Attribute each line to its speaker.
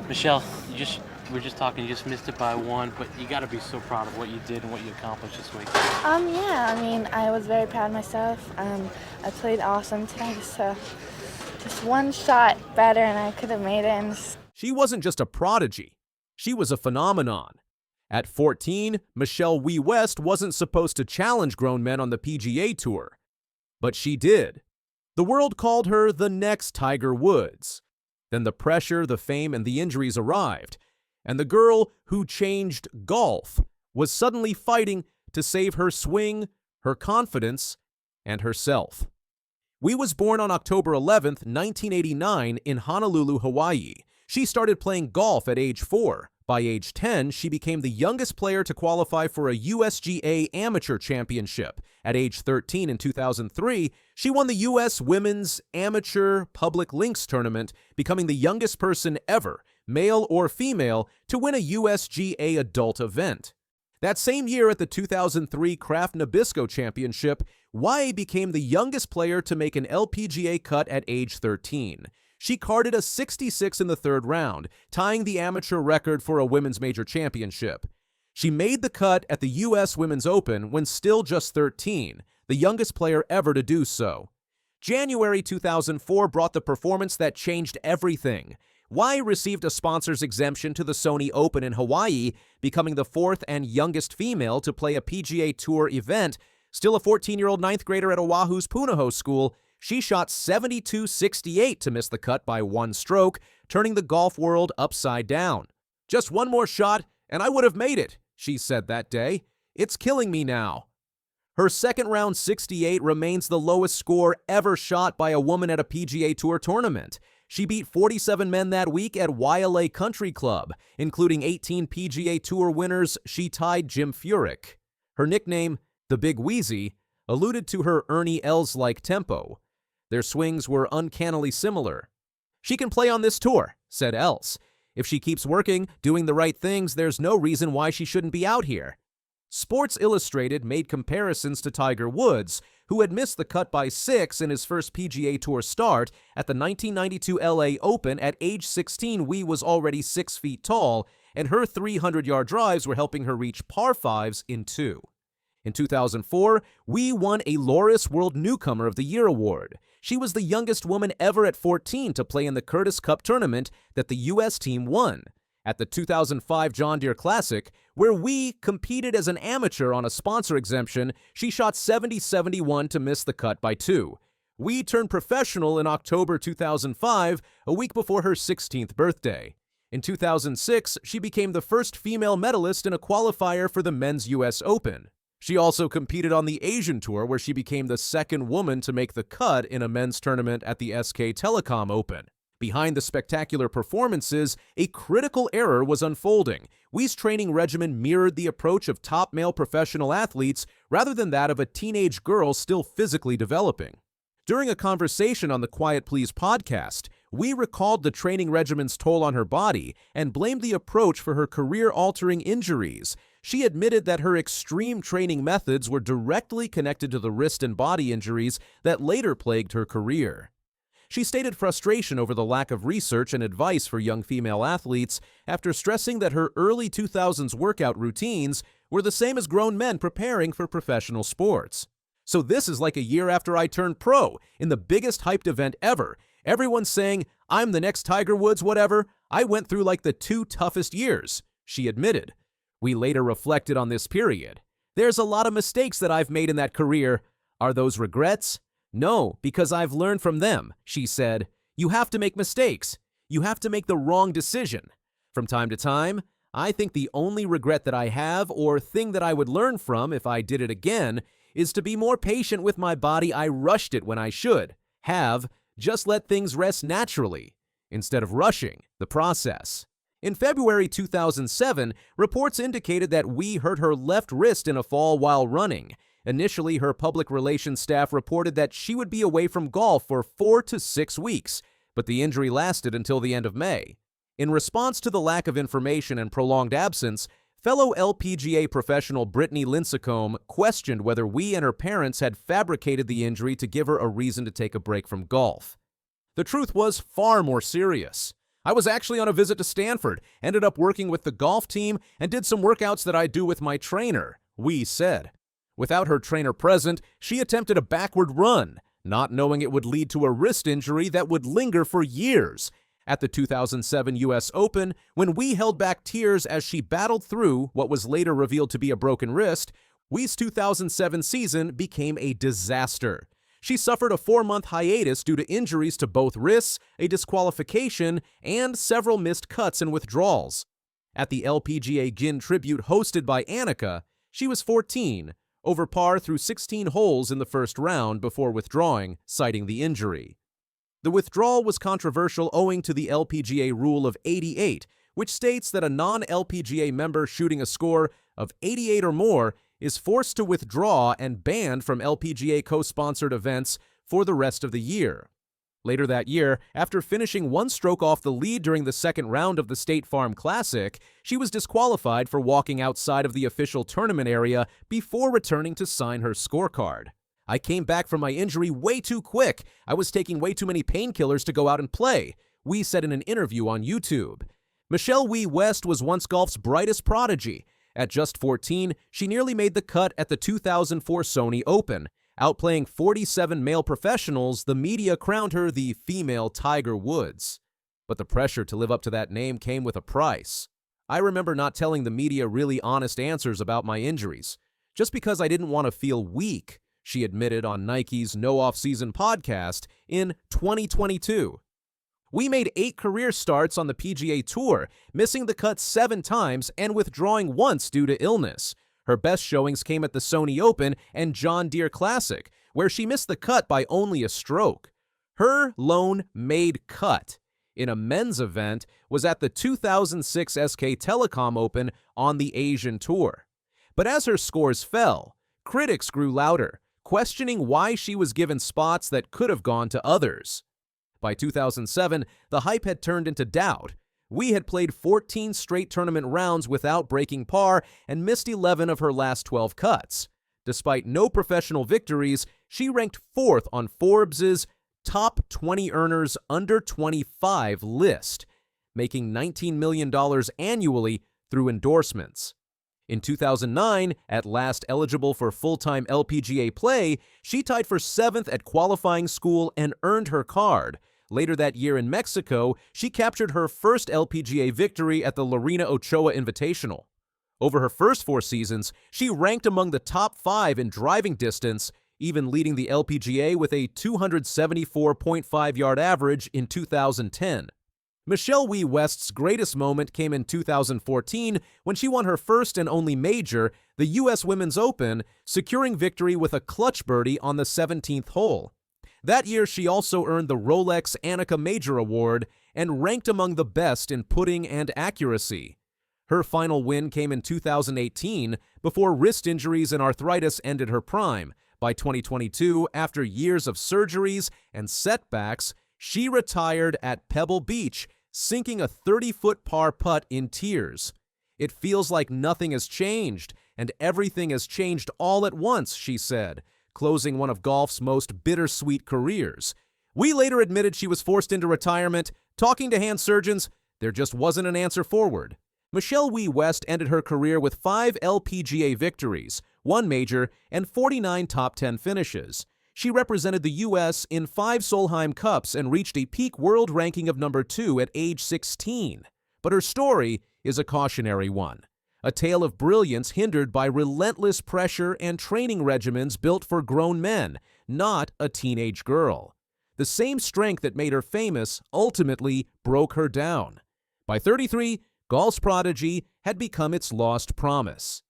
Speaker 1: Michelle, we are just talking. You just missed it by one, but you got to be so proud of what you did and what you accomplished this week.
Speaker 2: Yeah, I mean, I was very proud of myself. I played awesome today, so just one shot better and I could have made it.
Speaker 3: She wasn't just a prodigy, she was a phenomenon. At 14, Michelle Wie West wasn't supposed to challenge grown men on the PGA Tour, but she did. The world called her the next Tiger Woods. Then the pressure, the fame, and the injuries arrived, and the girl who changed golf was suddenly fighting to save her swing, her confidence, and herself. Wie was born on October 11, 1989 in Honolulu, Hawaii. She started playing golf at age 4. By age 10, she became the youngest player to qualify for a USGA Amateur Championship. At age 13 in 2003, she won the U.S. Women's Amateur Public Links Tournament, becoming the youngest person ever, male or female, to win a USGA adult event. That same year at the 2003 Kraft Nabisco Championship, Wie became the youngest player to make an LPGA cut at age 13. She carded a 66 in the third round, tying the amateur record for a women's major championship. She made the cut at the U.S. Women's Open when still just 13, the youngest player ever to do so. January 2004 brought the performance that changed everything. Wie received a sponsor's exemption to the Sony Open in Hawaii, becoming the fourth and youngest female to play a PGA Tour event. Still a 14-year-old ninth grader at Oahu's Punahou School, she shot 72-68 to miss the cut by one stroke, turning the golf world upside down. "Just one more shot, and I would have made it," she said that day. "It's killing me now." Her second-round 68 remains the lowest score ever shot by a woman at a PGA Tour tournament. She beat 47 men that week at Waialae Country Club, including 18 PGA Tour winners. She tied Jim Furyk. Her nickname, the Big Wheezy, alluded to her Ernie Els-like tempo. Their swings were uncannily similar. "She can play on this tour," said Els. "If she keeps working, doing the right things, there's no reason why she shouldn't be out here." Sports Illustrated made comparisons to Tiger Woods, who had missed the cut by 6 in his first PGA Tour start. At the 1992 LA Open at age 16, Wie was already 6 feet tall, and her 300-yard drives were helping her reach par 5s in 2. In 2004, Wie won a Loris World Newcomer of the Year award. She was the youngest woman ever at 14 to play in the Curtis Cup tournament that the U.S. team won. At the 2005 John Deere Classic, where Wie competed as an amateur on a sponsor exemption, she shot 70-71 to miss the cut by 2. Wie turned professional in October 2005, a week before her 16th birthday. In 2006, she became the first female medalist in a qualifier for the men's U.S. Open. She also competed on the Asian Tour, where she became the second woman to make the cut in a men's tournament at the SK Telecom Open. Behind the spectacular performances, a critical error was unfolding. Wie's training regimen mirrored the approach of top male professional athletes rather than that of a teenage girl still physically developing. During a conversation on the Quiet Please podcast, Wie recalled the training regimen's toll on her body and blamed the approach for her career-altering injuries. She admitted that her extreme training methods were directly connected to the wrist and body injuries that later plagued her career. She stated frustration over the lack of research and advice for young female athletes after stressing that her early 2000s workout routines were the same as grown men preparing for professional sports. "So this is like a year after I turned pro, in the biggest hyped event ever. Everyone's saying, I'm the next Tiger Woods, whatever. I went through like the 2 toughest years," she admitted. Wie later reflected on this period. "There's a lot of mistakes that I've made in that career. Are those regrets? No, because I've learned from them," she said. "You have to make mistakes. You have to make the wrong decision. From time to time, I think the only regret that I have, or thing that I would learn from if I did it again, is to be more patient with my body. I rushed it when I should have just let things rest naturally, instead of rushing the process." In February 2007, reports indicated that Wie hurt her left wrist in a fall while running. Initially, her public relations staff reported that she would be away from golf for 4 to 6 weeks, but the injury lasted until the end of May. In response to the lack of information and prolonged absence, fellow LPGA professional Brittany Lincecum questioned whether Wie and her parents had fabricated the injury to give her a reason to take a break from golf. The truth was far more serious. I was actually on a visit to Stanford, ended up working with the golf team, and did some workouts that I do with my trainer, Wie said. Without her trainer present, she attempted a backward run, not knowing it would lead to a wrist injury that would linger for years. At the 2007 U.S. Open, when Wie held back tears as she battled through what was later revealed to be a broken wrist, Wie's 2007 season became a disaster. She suffered a 4-month hiatus due to injuries to both wrists, a disqualification, and several missed cuts and withdrawals. At the LPGA Gin tribute hosted by Annika, she was 14, over par through 16 holes in the first round before withdrawing, citing the injury. The withdrawal was controversial owing to the LPGA rule of 88, which states that a non-LPGA member shooting a score of 88 or more is forced to withdraw and banned from LPGA co-sponsored events for the rest of the year. Later that year, after finishing one stroke off the lead during the second round of the State Farm Classic, she was disqualified for walking outside of the official tournament area before returning to sign her scorecard. I came back from my injury way too quick. I was taking way too many painkillers to go out and play, Wie said in an interview on YouTube. Michelle Wie West was once golf's brightest prodigy. At just 14, she nearly made the cut at the 2004 Sony Open. Outplaying 47 male professionals, the media crowned her the female Tiger Woods. But the pressure to live up to that name came with a price. I remember not telling the media really honest answers about my injuries, just because I didn't want to feel weak, she admitted on Nike's No Off-Season podcast in 2022. We made 8 career starts on the PGA Tour, missing the cut 7 times and withdrawing once due to illness. Her best showings came at the Sony Open and John Deere Classic, where she missed the cut by only a stroke. Her lone made cut in a men's event was at the 2006 SK Telecom Open on the Asian Tour. But as her scores fell, critics grew louder, questioning why she was given spots that could have gone to others. By 2007, the hype had turned into doubt. Wie had played 14 straight tournament rounds without breaking par and missed 11 of her last 12 cuts. Despite no professional victories, she ranked 4th on Forbes' top 20 earners under 25 list, making $19 million annually through endorsements. In 2009, at last eligible for full-time LPGA play, she tied for 7th at qualifying school and earned her card. Later that year in Mexico, she captured her first LPGA victory at the Lorena Ochoa Invitational. Over her first 4 seasons, she ranked among the top 5 in driving distance, even leading the LPGA with a 274.5-yard average in 2010. Michelle Wie West's greatest moment came in 2014 when she won her first and only major, the U.S. Women's Open, securing victory with a clutch birdie on the 17th hole. That year, she also earned the Rolex Annika Major Award and ranked among the best in putting and accuracy. Her final win came in 2018 before wrist injuries and arthritis ended her prime. By 2022, after years of surgeries and setbacks, she retired at Pebble Beach, sinking a 30-foot par putt in tears. "It feels like nothing has changed, and everything has changed all at once," she said, closing one of golf's most bittersweet careers. Wie later admitted she was forced into retirement. Talking to hand surgeons, there just wasn't an answer forward. Michelle Wie West ended her career with 5 LPGA victories, 1 major, and 49 top 10 finishes. She represented the U.S. in 5 Solheim Cups and reached a peak world ranking of number 2 at age 16. But her story is a cautionary one. A tale of brilliance hindered by relentless pressure and training regimens built for grown men, not a teenage girl. The same strength that made her famous ultimately broke her down. By 33, golf's prodigy had become its lost promise.